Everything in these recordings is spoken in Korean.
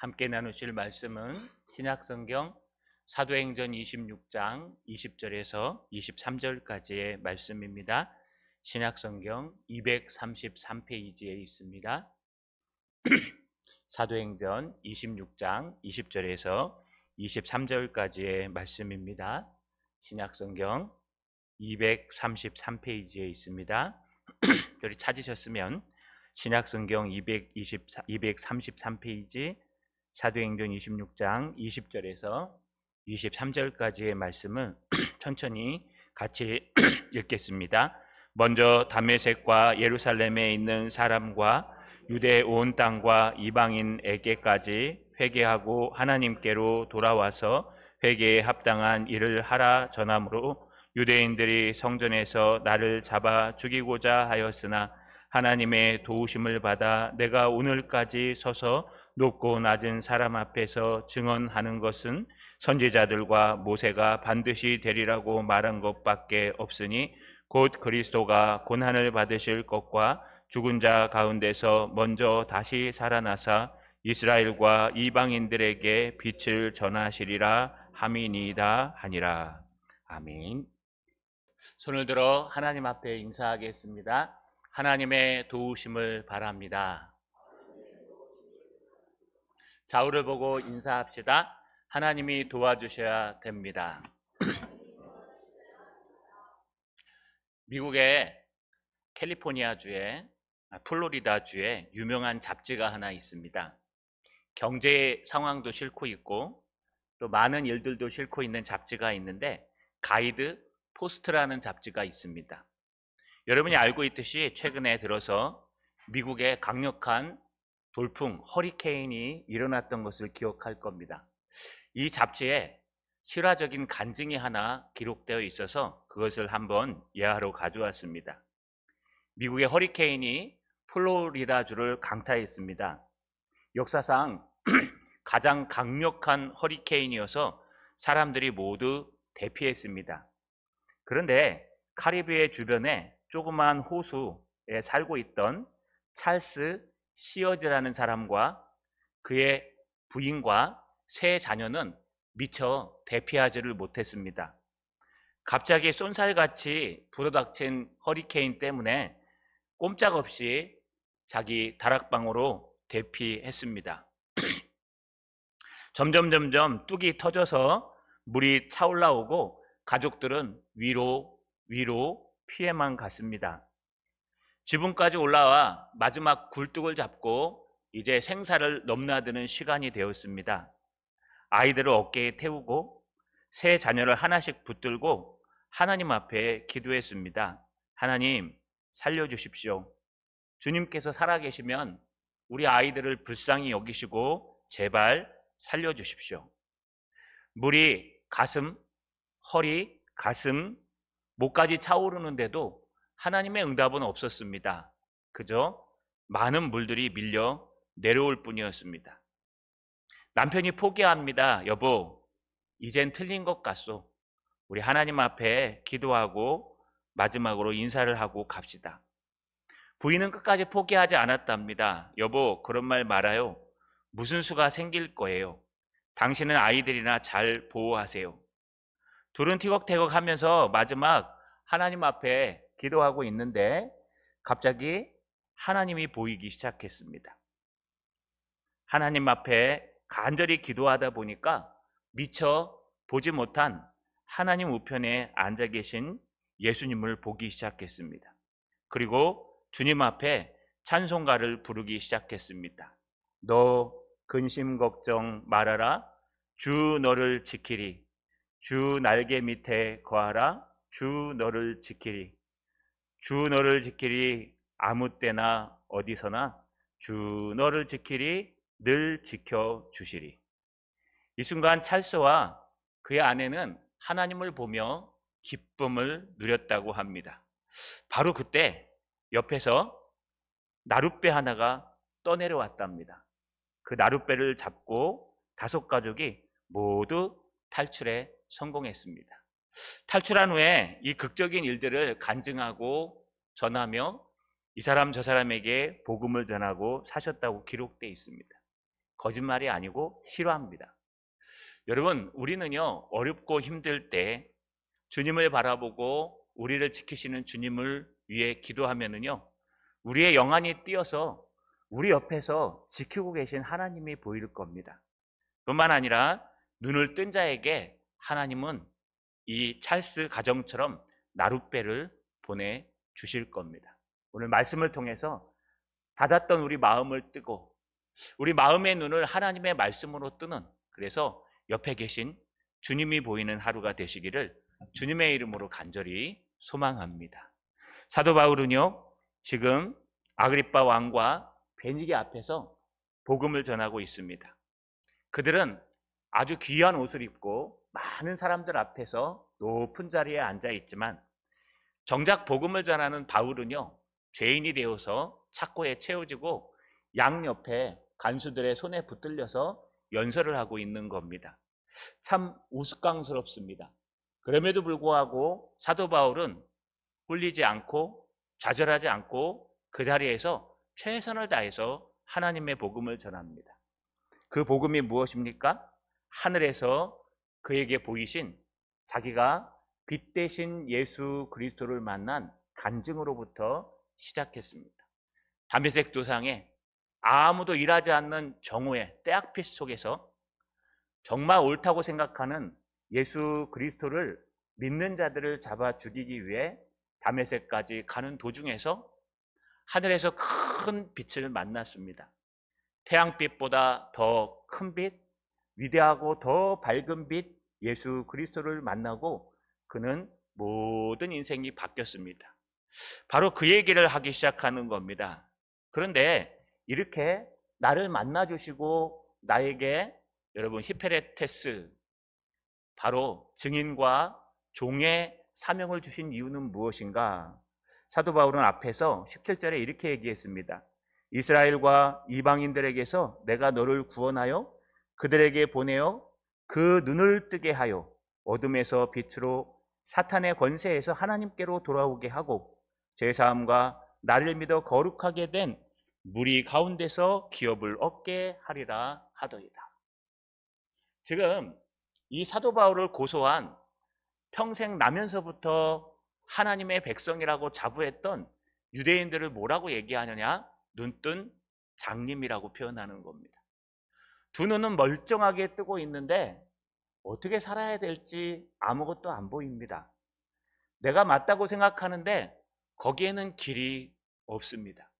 함께 나누실 말씀은 신약성경 사도행전 26장 20절에서 23절까지의 말씀입니다. 신약성경 233페이지에 있습니다. 사도행전 26장 20절에서 23절까지의 말씀입니다. 신약성경 233페이지에 있습니다. 여기 찾으셨으면 신약성경 233페이지 사도행전 26장 20절에서 23절까지의 말씀을 천천히 같이 읽겠습니다. 먼저 다메섹과 예루살렘에 있는 사람과 유대 온 땅과 이방인에게까지 회개하고 하나님께로 돌아와서 회개에 합당한 일을 하라 전함으로 유대인들이 성전에서 나를 잡아 죽이고자 하였으나 하나님의 도우심을 받아 내가 오늘까지 서서 높고 낮은 사람 앞에서 증언하는 것은 선지자들과 모세가 반드시 되리라고 말한 것밖에 없으니 곧 그리스도가 고난을 받으실 것과 죽은 자 가운데서 먼저 다시 살아나사 이스라엘과 이방인들에게 빛을 전하시리라 함이니이다 하니라. 아멘. 손을 들어 하나님 앞에 인사하겠습니다. 하나님의 도우심을 바랍니다. 좌우를 보고 인사합시다. 하나님이 도와주셔야 됩니다. 미국의 캘리포니아주에 플로리다주에 유명한 잡지가 하나 있습니다. 경제 상황도 싣고 있고 또 많은 일들도 싣고 있는 잡지가 있는데 가이드 포스트라는 잡지가 있습니다. 여러분이 알고 있듯이 최근에 들어서 미국에 강력한 돌풍, 허리케인이 일어났던 것을 기억할 겁니다. 이 잡지에 실화적인 간증이 하나 기록되어 있어서 그것을 한번 예화로 가져왔습니다. 미국의 허리케인이 플로리다주를 강타했습니다. 역사상 가장 강력한 허리케인이어서 사람들이 모두 대피했습니다. 그런데 카리브해 주변에 조그마한 호수에 살고 있던 찰스 시어즈라는 사람과 그의 부인과 세 자녀는 미처 대피하지를 못했습니다. 갑자기 쏜살같이 불어닥친 허리케인 때문에 꼼짝없이 자기 다락방으로 대피했습니다. 점점 뚝이 터져서 물이 차올라오고 가족들은 위로 피해만 갔습니다. 지붕까지 올라와 마지막 굴뚝을 잡고 이제 생사를 넘나드는 시간이 되었습니다. 아이들을 어깨에 태우고 세 자녀를 하나씩 붙들고 하나님 앞에 기도했습니다. 하나님 살려주십시오. 주님께서 살아계시면 우리 아이들을 불쌍히 여기시고 제발 살려주십시오. 물이 가슴, 허리, 가슴, 목까지 차오르는데도 하나님의 응답은 없었습니다. 그저 많은 물들이 밀려 내려올 뿐이었습니다. 남편이 포기합니다. 여보, 이젠 틀린 것 같소. 우리 하나님 앞에 기도하고 마지막으로 인사를 하고 갑시다. 부인은 끝까지 포기하지 않았답니다. 여보, 그런 말 말아요. 무슨 수가 생길 거예요. 당신은 아이들이나 잘 보호하세요. 둘은 티격태격 하면서 마지막 하나님 앞에 기도하고 있는데 갑자기 하나님이 보이기 시작했습니다. 하나님 앞에 간절히 기도하다 보니까 미처 보지 못한 하나님 우편에 앉아 계신 예수님을 보기 시작했습니다. 그리고 주님 앞에 찬송가를 부르기 시작했습니다. 너 근심 걱정 말아라. 주 너를 지키리. 주 날개 밑에 거하라. 주 너를 지키리. 주 너를 지키리. 아무 때나 어디서나 주 너를 지키리. 늘 지켜주시리. 이 순간 찰스와 그의 아내는 하나님을 보며 기쁨을 누렸다고 합니다. 바로 그때 옆에서 나룻배 하나가 떠내려왔답니다. 그 나룻배를 잡고 5가족이 모두 탈출에 성공했습니다. 탈출한 후에 이 극적인 일들을 간증하고 전하며 이 사람 저 사람에게 복음을 전하고 사셨다고 기록되어 있습니다. 거짓말이 아니고 싫어합니다. 여러분, 우리는요, 어렵고 힘들 때 주님을 바라보고 우리를 지키시는 주님을 위해 기도하면은요, 우리의 영안이 뛰어서 우리 옆에서 지키고 계신 하나님이 보일 겁니다. 뿐만 아니라 눈을 뜬 자에게 하나님은 이 찰스 가정처럼 나룻배를 보내주실 겁니다. 오늘 말씀을 통해서 닫았던 우리 마음을 뜨고 우리 마음의 눈을 하나님의 말씀으로 뜨는, 그래서 옆에 계신 주님이 보이는 하루가 되시기를 주님의 이름으로 간절히 소망합니다. 사도 바울은요, 지금 아그리빠 왕과 베니게 앞에서 복음을 전하고 있습니다. 그들은 아주 귀한 옷을 입고 많은 사람들 앞에서 높은 자리에 앉아 있지만 정작 복음을 전하는 바울은요, 죄인이 되어서 착고에 채워지고 양옆에 간수들의 손에 붙들려서 연설을 하고 있는 겁니다. 참 우스꽝스럽습니다. 그럼에도 불구하고 사도 바울은 홀리지 않고 좌절하지 않고 그 자리에서 최선을 다해서 하나님의 복음을 전합니다. 그 복음이 무엇입니까? 하늘에서 그에게 보이신 자기가 빛 대신 예수 그리스도를 만난 간증으로부터 시작했습니다. 다메섹 도상에 아무도 일하지 않는 정오의 때학빛 속에서 정말 옳다고 생각하는 예수 그리스도를 믿는 자들을 잡아 죽이기 위해 다메섹까지 가는 도중에서 하늘에서 큰 빛을 만났습니다. 태양빛보다 더 큰 빛, 위대하고 더 밝은 빛 예수 그리스도를 만나고 그는 모든 인생이 바뀌었습니다. 바로 그 얘기를 하기 시작하는 겁니다. 그런데 이렇게 나를 만나주시고 나에게 여러분 히페레테스, 바로 증인과 종의 사명을 주신 이유는 무엇인가? 사도 바울은 앞에서 17절에 이렇게 얘기했습니다. 이스라엘과 이방인들에게서 내가 너를 구원하여 그들에게 보내어 그 눈을 뜨게 하여 어둠에서 빛으로 사탄의 권세에서 하나님께로 돌아오게 하고 죄사함과 나를 믿어 거룩하게 된 무리 가운데서 기업을 얻게 하리라 하더이다. 지금 이 사도 바울을 고소한, 평생 나면서부터 하나님의 백성이라고 자부했던 유대인들을 뭐라고 얘기하느냐? 눈뜬 장님이라고 표현하는 겁니다. 두 눈은 멀쩡하게 뜨고 있는데 어떻게 살아야 될지 아무것도 안 보입니다. 내가 맞다고 생각하는데 거기에는 길이 없습니다.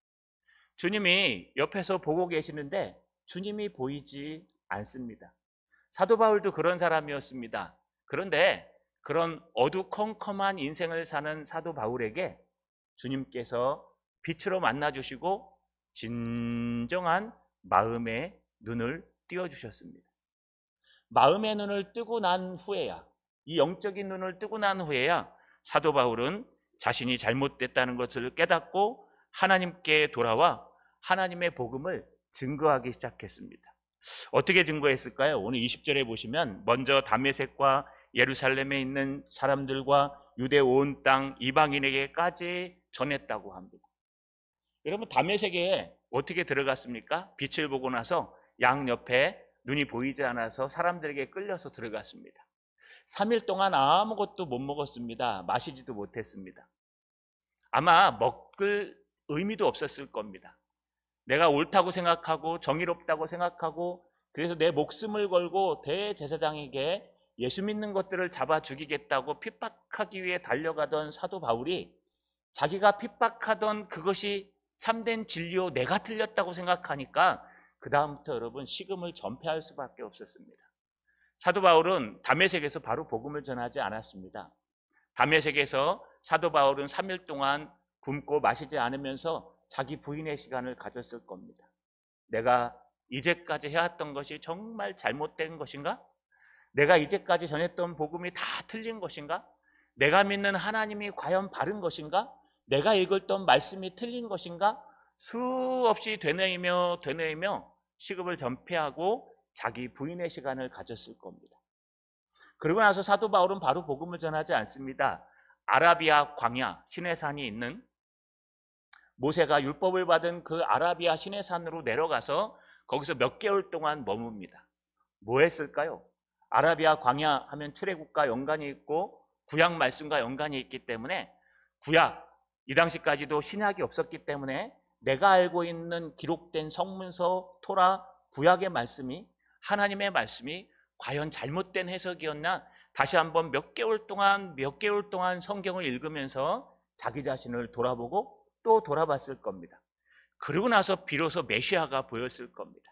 주님이 옆에서 보고 계시는데 주님이 보이지 않습니다. 사도 바울도 그런 사람이었습니다. 그런데 그런 어두컴컴한 인생을 사는 사도 바울에게 주님께서 빛으로 만나주시고 진정한 마음의 눈을 띄워주셨습니다. 마음의 눈을 뜨고 난 후에야, 이 영적인 눈을 뜨고 난 후에야 사도 바울은 자신이 잘못됐다는 것을 깨닫고 하나님께 돌아와 하나님의 복음을 증거하기 시작했습니다. 어떻게 증거했을까요? 오늘 20절에 보시면 먼저 다메섹과 예루살렘에 있는 사람들과 유대 온 땅 이방인에게까지 전했다고 합니다. 여러분, 다메섹에 어떻게 들어갔습니까? 빛을 보고 나서 양옆에 눈이 보이지 않아서 사람들에게 끌려서 들어갔습니다. 3일 동안 아무것도 못 먹었습니다. 마시지도 못했습니다. 아마 먹을 의미도 없었을 겁니다. 내가 옳다고 생각하고 정의롭다고 생각하고 그래서 내 목숨을 걸고 대제사장에게 예수 믿는 것들을 잡아 죽이겠다고 핍박하기 위해 달려가던 사도 바울이 자기가 핍박하던 그것이 참된 진리요 내가 틀렸다고 생각하니까 그 다음부터 여러분 식음을 전폐할 수밖에 없었습니다. 사도 바울은 다메섹에서 바로 복음을 전하지 않았습니다. 다메섹에서 사도 바울은 3일 동안 굶고 마시지 않으면서 자기 부인의 시간을 가졌을 겁니다. 내가 이제까지 해왔던 것이 정말 잘못된 것인가? 내가 이제까지 전했던 복음이 다 틀린 것인가? 내가 믿는 하나님이 과연 바른 것인가? 내가 읽었던 말씀이 틀린 것인가? 수없이 되뇌이며 식음을 전폐하고 자기 부인의 시간을 가졌을 겁니다. 그러고 나서 사도 바울은 바로 복음을 전하지 않습니다. 아라비아 광야 시내산이 있는, 모세가 율법을 받은 그 아라비아 시내산으로 내려가서 거기서 몇 개월 동안 머뭅니다. 뭐 했을까요? 아라비아 광야 하면 출애굽과 연관이 있고 구약 말씀과 연관이 있기 때문에 구약, 이 당시까지도 신약이 없었기 때문에 내가 알고 있는 기록된 성문서, 토라, 구약의 말씀이, 하나님의 말씀이 과연 잘못된 해석이었나? 다시 한번 몇 개월 동안 성경을 읽으면서 자기 자신을 돌아보고 또 돌아봤을 겁니다. 그러고 나서 비로소 메시아가 보였을 겁니다.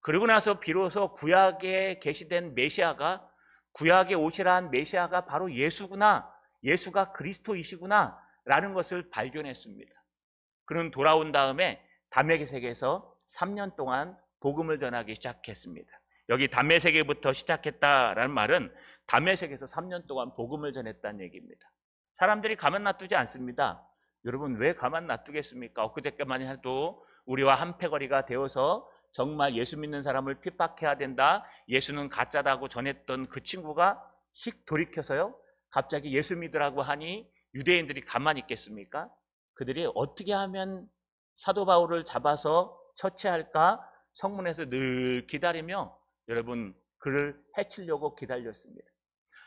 그러고 나서 비로소 구약에 계시된 메시아가, 구약에 오시라한 메시아가 바로 예수구나, 예수가 그리스도이시구나 라는 것을 발견했습니다. 그는 돌아온 다음에 다메섹에서 3년 동안 복음을 전하기 시작했습니다. 여기 다메섹에부터 시작했다라는 말은 다메섹에서 3년 동안 복음을 전했다는 얘기입니다. 사람들이 가만 놔두지 않습니다. 여러분, 왜 가만 놔두겠습니까? 엊그저께만 해도 우리와 한패거리가 되어서 정말 예수 믿는 사람을 핍박해야 된다, 예수는 가짜다고 전했던 그 친구가 씩 돌이켜서요, 갑자기 예수 믿으라고 하니 유대인들이 가만히 있겠습니까? 그들이 어떻게 하면 사도 바울을 잡아서 처치할까 성문에서 늘 기다리며 여러분, 그를 해치려고 기다렸습니다.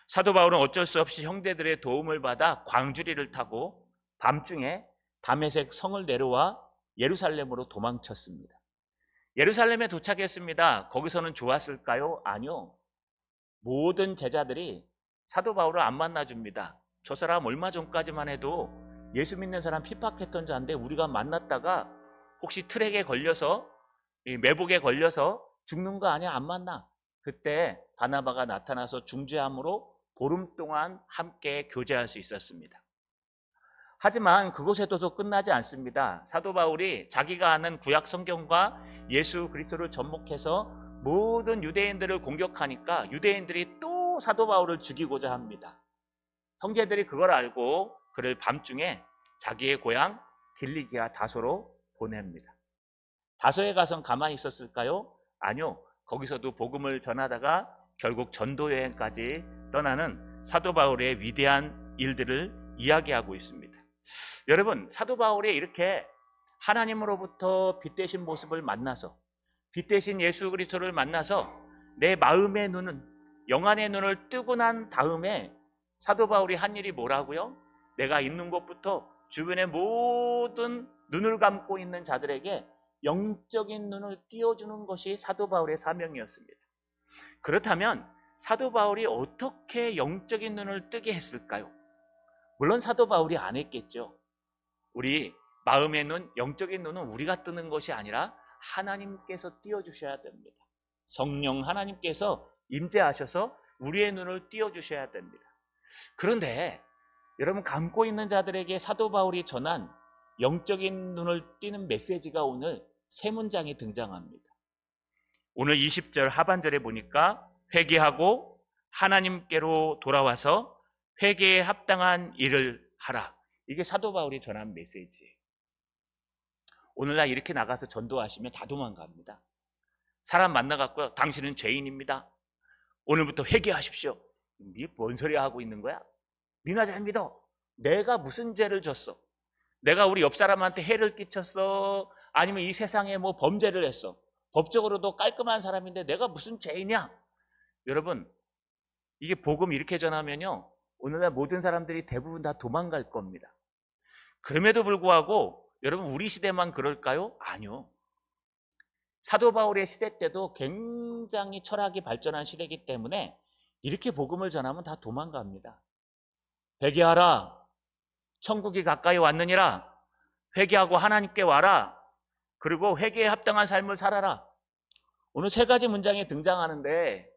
사도 바울은 어쩔 수 없이 형제들의 도움을 받아 광주리를 타고 밤중에 다메섹 성을 내려와 예루살렘으로 도망쳤습니다. 예루살렘에 도착했습니다. 거기서는 좋았을까요? 아니요. 모든 제자들이 사도 바울을 안 만나줍니다. 저 사람 얼마 전까지만 해도 예수 믿는 사람 핍박했던 자인데 우리가 만났다가 혹시 트랙에 걸려서, 매복에 걸려서 죽는 거 아니야? 안 만나. 그때 바나바가 나타나서 중재함으로 보름 동안 함께 교제할 수 있었습니다. 하지만 그곳에도 끝나지 않습니다. 사도 바울이 자기가 아는 구약 성경과 예수 그리스도를 접목해서 모든 유대인들을 공격하니까 유대인들이 또 사도 바울을 죽이고자 합니다. 형제들이 그걸 알고 그를 밤중에 자기의 고향 길리기아 다소로 보냅니다. 다소에 가선 가만히 있었을까요? 아니요. 거기서도 복음을 전하다가 결국 전도 여행까지 떠나는 사도 바울의 위대한 일들을 이야기하고 있습니다. 여러분, 사도 바울이 이렇게 하나님으로부터 빛되신 모습을 만나서, 빛되신 예수 그리스도를 만나서 내 마음의 눈은, 영안의 눈을 뜨고 난 다음에 사도 바울이 한 일이 뭐라고요? 내가 있는 곳부터 주변의 모든 눈을 감고 있는 자들에게 영적인 눈을 띄워주는 것이 사도 바울의 사명이었습니다. 그렇다면 사도 바울이 어떻게 영적인 눈을 뜨게 했을까요? 물론 사도 바울이 안 했겠죠. 우리 마음의 눈, 영적인 눈은 우리가 뜨는 것이 아니라 하나님께서 띄워주셔야 됩니다. 성령 하나님께서 임재하셔서 우리의 눈을 띄워주셔야 됩니다. 그런데 여러분, 감고 있는 자들에게 사도 바울이 전한 영적인 눈을 띄는 메시지가 오늘 세 문장이 등장합니다. 오늘 20절 하반절에 보니까 회개하고 하나님께로 돌아와서 회개에 합당한 일을 하라. 이게 사도 바울이 전한 메시지예요. 오늘날 이렇게 나가서 전도하시면 다 도망갑니다. 사람 만나갖고 당신은 죄인입니다. 오늘부터 회개하십시오. 네 뭔 소리 하고 있는 거야? 네가 잘 믿어. 내가 무슨 죄를 졌어? 내가 우리 옆 사람한테 해를 끼쳤어? 아니면 이 세상에 뭐 범죄를 했어? 법적으로도 깔끔한 사람인데 내가 무슨 죄이냐? 여러분, 이게 복음 이렇게 전하면요, 오늘날 모든 사람들이 대부분 다 도망갈 겁니다. 그럼에도 불구하고 여러분, 우리 시대만 그럴까요? 아니요. 사도 바울의 시대 때도 굉장히 철학이 발전한 시대이기 때문에 이렇게 복음을 전하면 다 도망갑니다. 회개하라. 천국이 가까이 왔느니라. 회개하고 하나님께 와라. 그리고 회개에 합당한 삶을 살아라. 오늘 세 가지 문장이 등장하는데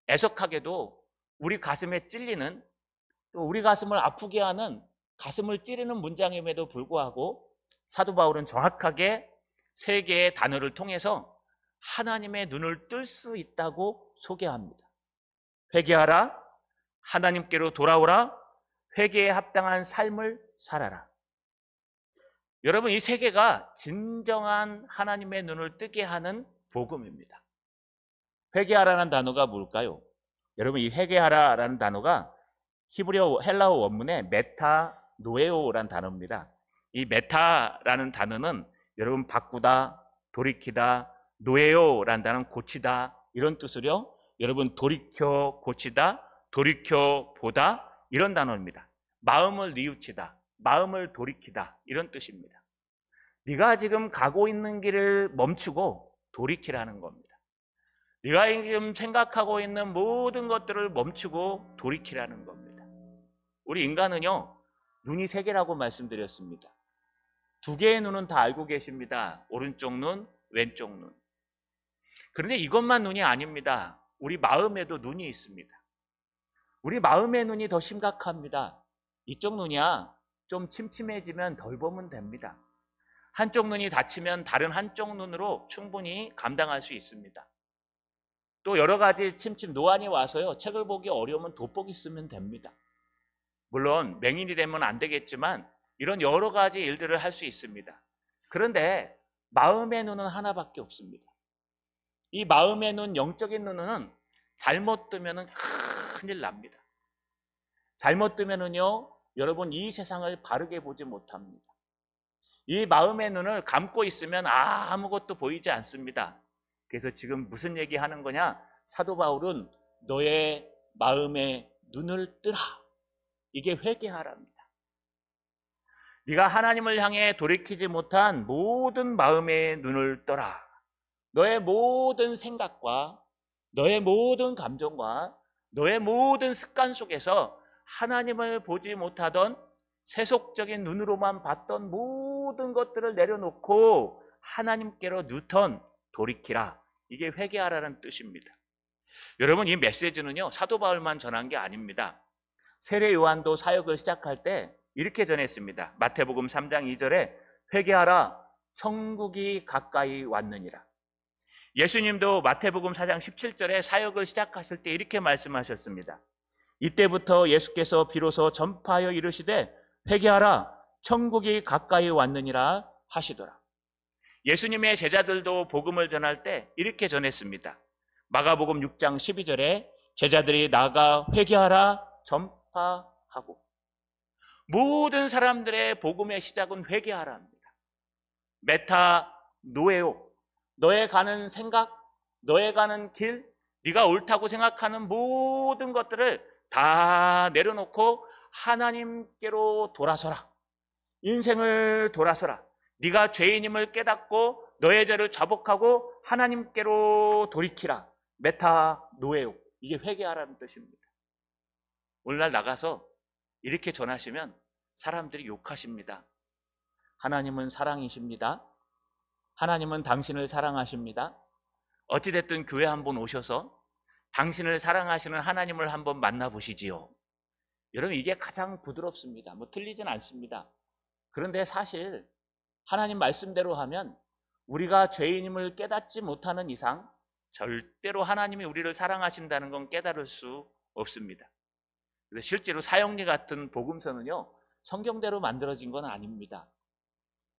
애석하게도 우리 가슴에 찔리는, 또 우리 가슴을 아프게 하는, 가슴을 찌르는 문장임에도 불구하고 사도 바울은 정확하게 세 개의 단어를 통해서 하나님의 눈을 뜰 수 있다고 소개합니다. 회개하라, 하나님께로 돌아오라, 회개에 합당한 삶을 살아라. 여러분, 이 세 개가 진정한 하나님의 눈을 뜨게 하는 복음입니다. 회개하라는 단어가 뭘까요? 여러분, 이 회개하라라는 단어가 히브리어 헬라어 원문의 메타노에오라는 단어입니다. 이 메타라는 단어는 여러분 바꾸다, 돌이키다, 노예요라는 단어는 고치다 이런 뜻으로 여러분 돌이켜 고치다, 돌이켜 보다 이런 단어입니다. 마음을 뉘우치다, 마음을 돌이키다 이런 뜻입니다. 네가 지금 가고 있는 길을 멈추고 돌이키라는 겁니다. 네가 지금 생각하고 있는 모든 것들을 멈추고 돌이키라는 겁니다. 우리 인간은요, 눈이 세 개라고 말씀드렸습니다. 두 개의 눈은 다 알고 계십니다. 오른쪽 눈, 왼쪽 눈. 그런데 이것만 눈이 아닙니다. 우리 마음에도 눈이 있습니다. 우리 마음의 눈이 더 심각합니다. 이쪽 눈이야 좀 침침해지면 덜 보면 됩니다. 한쪽 눈이 다치면 다른 한쪽 눈으로 충분히 감당할 수 있습니다. 또 여러 가지 노안이 와서요, 책을 보기 어려우면 돋보기 쓰면 됩니다. 물론 맹인이 되면 안 되겠지만 이런 여러 가지 일들을 할 수 있습니다. 그런데 마음의 눈은 하나밖에 없습니다. 이 마음의 눈, 영적인 눈은 잘못 뜨면 큰일 납니다. 잘못 뜨면은요, 여러분 이 세상을 바르게 보지 못합니다. 이 마음의 눈을 감고 있으면 아무것도 보이지 않습니다. 그래서 지금 무슨 얘기하는 거냐? 사도 바울은 너의 마음의 눈을 뜨라. 이게 회개하랍니다. 네가 하나님을 향해 돌이키지 못한 모든 마음의 눈을 떠라. 너의 모든 생각과 너의 모든 감정과 너의 모든 습관 속에서 하나님을 보지 못하던 세속적인 눈으로만 봤던 모든 것들을 내려놓고 하나님께로 뉴턴 돌이키라. 이게 회개하라는 뜻입니다. 여러분, 이 메시지는요, 사도 바울만 전한 게 아닙니다. 세례 요한도 사역을 시작할 때 이렇게 전했습니다. 마태복음 3장 2절에 회개하라, 천국이 가까이 왔느니라. 예수님도 마태복음 4장 17절에 사역을 시작하실 때 이렇게 말씀하셨습니다. 이때부터 예수께서 비로소 전파하여 이르시되 회개하라, 천국이 가까이 왔느니라 하시더라. 예수님의 제자들도 복음을 전할 때 이렇게 전했습니다. 마가복음 6장 12절에 제자들이 나가 회개하라 전파하고, 모든 사람들의 복음의 시작은 회개하라입니다. 메타 노에오, 너의 가는 생각, 너의 가는 길, 네가 옳다고 생각하는 모든 것들을 다 내려놓고 하나님께로 돌아서라. 인생을 돌아서라. 네가 죄인임을 깨닫고 너의 죄를 자복하고 하나님께로 돌이키라. 메타 노에오, 이게 회개하라는 뜻입니다. 오늘날 나가서 이렇게 전하시면 사람들이 욕하십니다. 하나님은 사랑이십니다. 하나님은 당신을 사랑하십니다. 어찌됐든 교회 한번 오셔서 당신을 사랑하시는 하나님을 한번 만나보시지요. 여러분, 이게 가장 부드럽습니다. 뭐 틀리진 않습니다. 그런데 사실 하나님 말씀대로 하면 우리가 죄인임을 깨닫지 못하는 이상 절대로 하나님이 우리를 사랑하신다는 건 깨달을 수 없습니다. 그래서 실제로 사형리 같은 복음서는요, 성경대로 만들어진 건 아닙니다.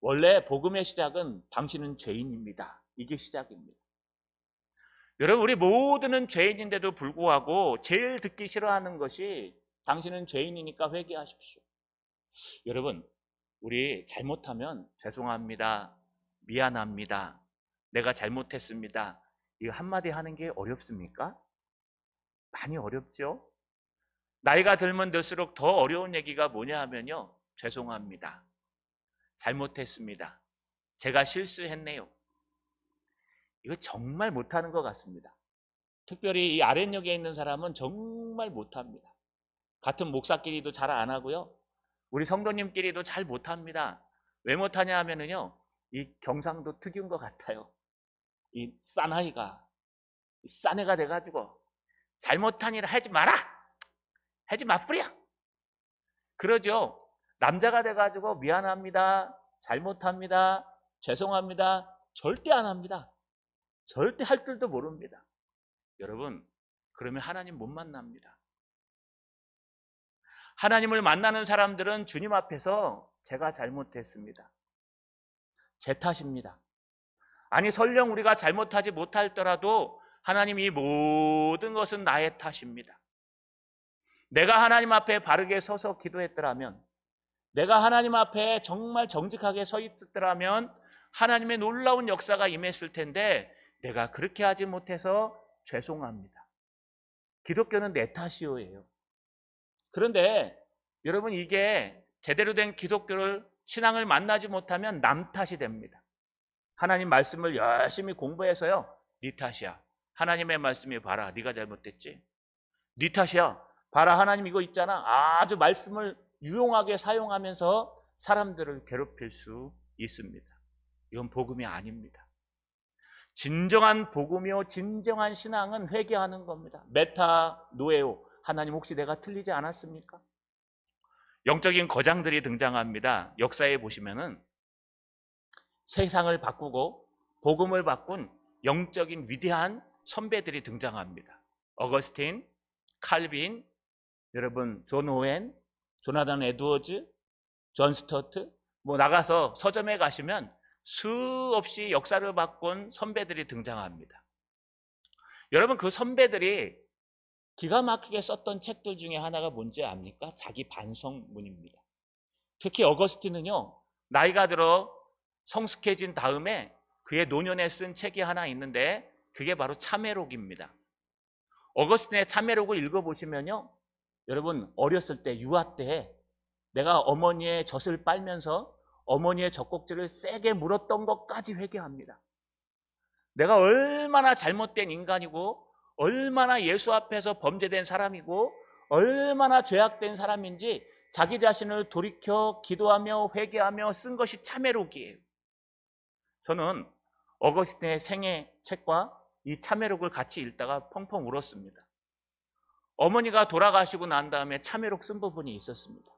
원래 복음의 시작은 당신은 죄인입니다. 이게 시작입니다. 여러분, 우리 모두는 죄인인데도 불구하고 제일 듣기 싫어하는 것이 당신은 죄인이니까 회개하십시오. 여러분, 우리 잘못하면 죄송합니다, 미안합니다, 내가 잘못했습니다, 이거 한마디 하는 게 어렵습니까? 많이 어렵죠? 나이가 들면 들수록 더 어려운 얘기가 뭐냐 하면요, 죄송합니다, 잘못했습니다, 제가 실수했네요. 이거 정말 못하는 것 같습니다. 특별히 이 아랫역에 있는 사람은 정말 못합니다. 같은 목사끼리도 잘 안 하고요, 우리 성도님끼리도 잘 못합니다. 왜 못하냐 하면은요, 이 경상도 특유인 것 같아요. 이 사나이가 싸네가 돼가지고 잘못한 일을 하지 마라, 하지 마뿌려, 그러죠. 남자가 돼가지고 미안합니다, 잘못합니다, 죄송합니다 절대 안 합니다. 절대 할 줄도 모릅니다. 여러분, 그러면 하나님 못 만납니다. 하나님을 만나는 사람들은 주님 앞에서 제가 잘못했습니다, 제 탓입니다. 아니, 설령 우리가 잘못하지 못할더라도 하나님, 이 모든 것은 나의 탓입니다. 내가 하나님 앞에 바르게 서서 기도했더라면, 내가 하나님 앞에 정말 정직하게 서 있었더라면 하나님의 놀라운 역사가 임했을 텐데, 내가 그렇게 하지 못해서 죄송합니다. 기독교는 내 탓이요예요. 그런데 여러분, 이게 제대로 된 기독교를, 신앙을 만나지 못하면 남 탓이 됩니다. 하나님 말씀을 열심히 공부해서요, 네 탓이야. 하나님의 말씀이 봐라, 네가 잘못됐지. 네 탓이야. 봐라, 하나님 이거 있잖아. 아주 말씀을 유용하게 사용하면서 사람들을 괴롭힐 수 있습니다. 이건 복음이 아닙니다. 진정한 복음이요, 진정한 신앙은 회개하는 겁니다. 메타노에오. 하나님 혹시 내가 틀리지 않았습니까? 영적인 거장들이 등장합니다. 역사에 보시면은 세상을 바꾸고 복음을 바꾼 영적인 위대한 선배들이 등장합니다. 어거스틴, 칼빈, 여러분 존 오웬, 조나단 에드워즈, 존 스토트, 뭐 나가서 서점에 가시면 수없이 역사를 바꾼 선배들이 등장합니다. 여러분, 그 선배들이 기가 막히게 썼던 책들 중에 하나가 뭔지 압니까? 자기 반성문입니다. 특히 어거스틴은요, 나이가 들어 성숙해진 다음에 그의 노년에 쓴 책이 하나 있는데 그게 바로 참회록입니다. 어거스틴의 참회록을 읽어보시면요, 여러분 어렸을 때, 유아 때 내가 어머니의 젖을 빨면서 어머니의 젖꼭지를 세게 물었던 것까지 회개합니다. 내가 얼마나 잘못된 인간이고 얼마나 예수 앞에서 범죄된 사람이고 얼마나 죄악된 사람인지 자기 자신을 돌이켜 기도하며 회개하며 쓴 것이 참회록이에요. 저는 어거스틴의 생애 책과 이 참회록을 같이 읽다가 펑펑 울었습니다. 어머니가 돌아가시고 난 다음에 참회록 쓴 부분이 있었습니다.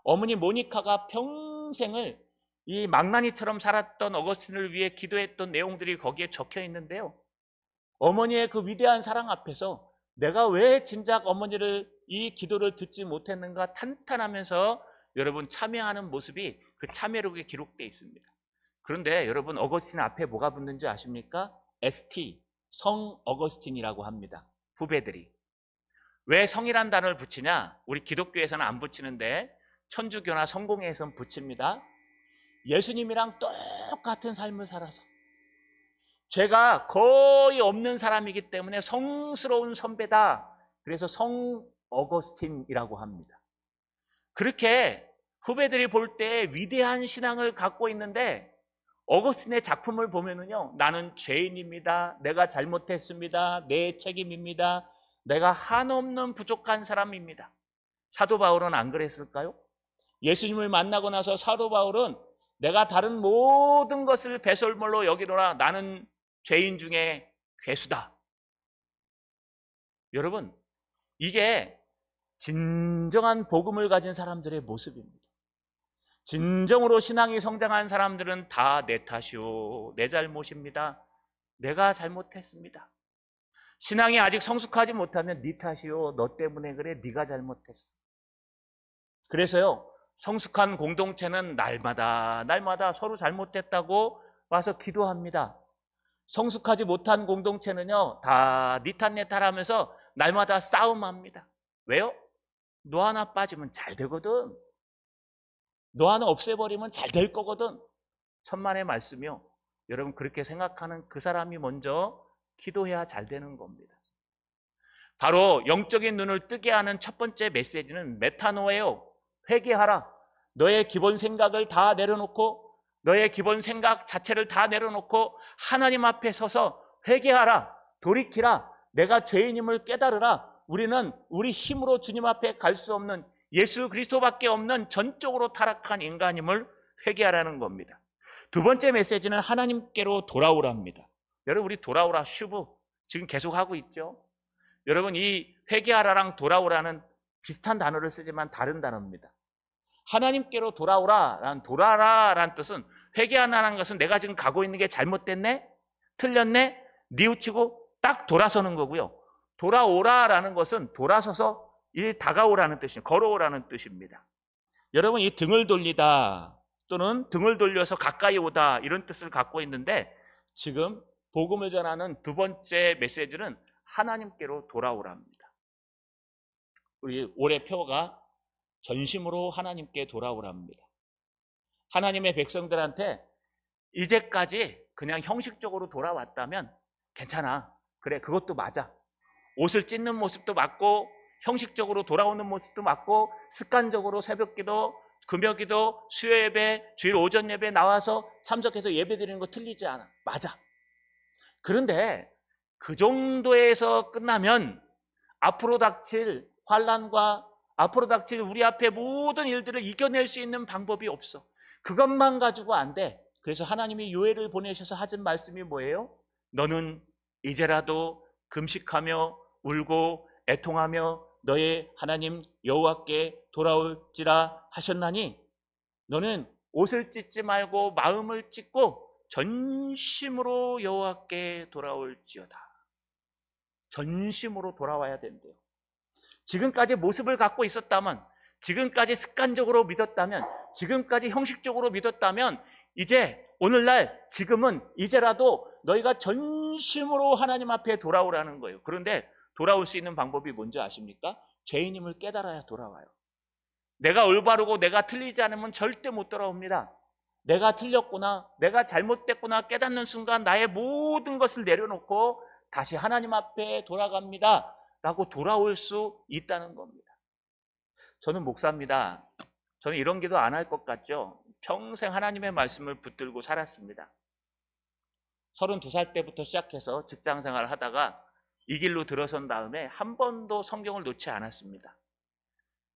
어머니 모니카가 평생을 이 망나니처럼 살았던 어거스틴을 위해 기도했던 내용들이 거기에 적혀 있는데요. 어머니의 그 위대한 사랑 앞에서 내가 왜 진작 어머니를 이 기도를 듣지 못했는가 탄탄하면서 여러분 참회하는 모습이 그 참회록에 기록되어 있습니다. 그런데 여러분, 어거스틴 앞에 뭐가 붙는지 아십니까? ST, 성 어거스틴이라고 합니다. 후배들이. 왜 성이란 단어를 붙이냐? 우리 기독교에서는 안 붙이는데 천주교나 성공회에서는 붙입니다. 예수님이랑 똑같은 삶을 살아서 죄가 거의 없는 사람이기 때문에 성스러운 선배다. 그래서 성 어거스틴이라고 합니다. 그렇게 후배들이 볼 때 위대한 신앙을 갖고 있는데 어거스틴의 작품을 보면은요, 나는 죄인입니다. 내가 잘못했습니다. 내 책임입니다. 내가 한없는 부족한 사람입니다. 사도 바울은 안 그랬을까요? 예수님을 만나고 나서 사도 바울은 내가 다른 모든 것을 배설물로 여기노라. 나는 죄인 중에 괴수다. 여러분, 이게 진정한 복음을 가진 사람들의 모습입니다. 진정으로 신앙이 성장한 사람들은 다 내 탓이요, 내 잘못입니다. 내가 잘못했습니다. 신앙이 아직 성숙하지 못하면 네 탓이요, 너 때문에 그래, 네가 잘못했어. 그래서요, 성숙한 공동체는 날마다 서로 잘못했다고 와서 기도합니다. 성숙하지 못한 공동체는요, 다 네 탓 내 탓 하면서 날마다 싸움합니다. 왜요? 너 하나 빠지면 잘 되거든. 너 하나 없애버리면 잘 될 거거든. 천만의 말씀이요. 여러분, 그렇게 생각하는 그 사람이 먼저 기도해야 잘 되는 겁니다. 바로 영적인 눈을 뜨게 하는 첫 번째 메시지는 메타노예요. 회개하라. 너의 기본 생각을 다 내려놓고, 너의 기본 생각 자체를 다 내려놓고 하나님 앞에 서서 회개하라. 돌이키라. 내가 죄인임을 깨달으라. 우리는 우리 힘으로 주님 앞에 갈 수 없는, 예수 그리스도밖에 없는 전적으로 타락한 인간임을 회개하라는 겁니다. 두 번째 메시지는 하나님께로 돌아오랍니다. 여러분, 우리 돌아오라 슈브 지금 계속 하고 있죠. 여러분, 이 회개하라랑 돌아오라는 비슷한 단어를 쓰지만 다른 단어입니다. 하나님께로 돌아오라라는, 돌아라라는 뜻은, 회개하라는 것은 내가 지금 가고 있는 게 잘못됐네, 틀렸네, 뉘우치고 딱 돌아서는 거고요. 돌아오라라는 것은 돌아서서 다가오라는 뜻입니다. 걸어오라는 뜻입니다. 여러분, 이 등을 돌리다 또는 등을 돌려서 가까이 오다, 이런 뜻을 갖고 있는데, 지금 복음을 전하는 두 번째 메시지는 하나님께로 돌아오랍니다. 우리 올해 표가 전심으로 하나님께 돌아오랍니다. 하나님의 백성들한테 이제까지 그냥 형식적으로 돌아왔다면 괜찮아. 그래, 그것도 맞아. 옷을 찢는 모습도 맞고 형식적으로 돌아오는 모습도 맞고 습관적으로 새벽기도, 금요기도, 수요예배, 주일 오전 예배 나와서 참석해서 예배드리는 거 틀리지 않아. 맞아. 그런데 그 정도에서 끝나면 앞으로 닥칠 환난과 앞으로 닥칠 우리 앞에 모든 일들을 이겨낼 수 있는 방법이 없어. 그것만 가지고 안 돼. 그래서 하나님이 요엘을 보내셔서 하신 말씀이 뭐예요? 너는 이제라도 금식하며 울고 애통하며 너의 하나님 여호와께 돌아올지라 하셨나니 너는 옷을 찢지 말고 마음을 찢고 전심으로 여호와께 돌아올지어다. 전심으로 돌아와야 된대요. 지금까지 모습을 갖고 있었다면, 지금까지 습관적으로 믿었다면, 지금까지 형식적으로 믿었다면 이제 오늘날 지금은 이제라도 너희가 전심으로 하나님 앞에 돌아오라는 거예요. 그런데 돌아올 수 있는 방법이 뭔지 아십니까? 죄인임을 깨달아야 돌아와요. 내가 올바르고 내가 틀리지 않으면 절대 못 돌아옵니다. 내가 틀렸구나, 내가 잘못됐구나 깨닫는 순간 나의 모든 것을 내려놓고 다시 하나님 앞에 돌아갑니다 라고 돌아올 수 있다는 겁니다. 저는 목사입니다. 저는 이런 기도 안 할 것 같죠? 평생 하나님의 말씀을 붙들고 살았습니다. 32살 때부터 시작해서 직장생활을 하다가 이 길로 들어선 다음에 한 번도 성경을 놓지 않았습니다.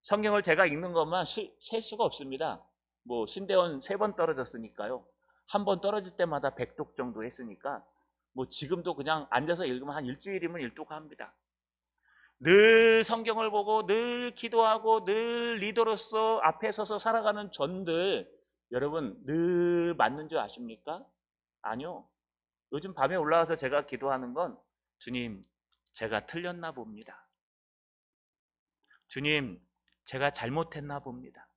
성경을 제가 읽는 것만 셀 수가 없습니다. 뭐 신대원 3번 떨어졌으니까요. 한 번 떨어질 때마다 100독 정도 했으니까 뭐 지금도 그냥 앉아서 읽으면 한 일주일이면 일독합니다. 늘 성경을 보고 늘 기도하고 늘 리더로서 앞에 서서 살아가는 전들 여러분 늘 맞는 줄 아십니까? 아니요. 요즘 밤에 올라와서 제가 기도하는 건 주님 제가 틀렸나 봅니다. 주님 제가 잘못했나 봅니다.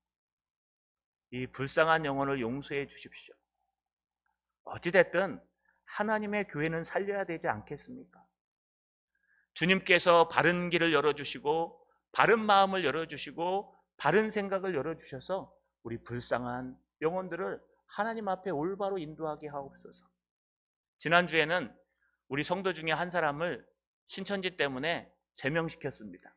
이 불쌍한 영혼을 용서해 주십시오. 어찌됐든 하나님의 교회는 살려야 되지 않겠습니까? 주님께서 바른 길을 열어주시고 바른 마음을 열어주시고 바른 생각을 열어주셔서 우리 불쌍한 영혼들을 하나님 앞에 올바로 인도하게 하옵소서. 지난주에는 우리 성도 중에 한 사람을 신천지 때문에 제명시켰습니다.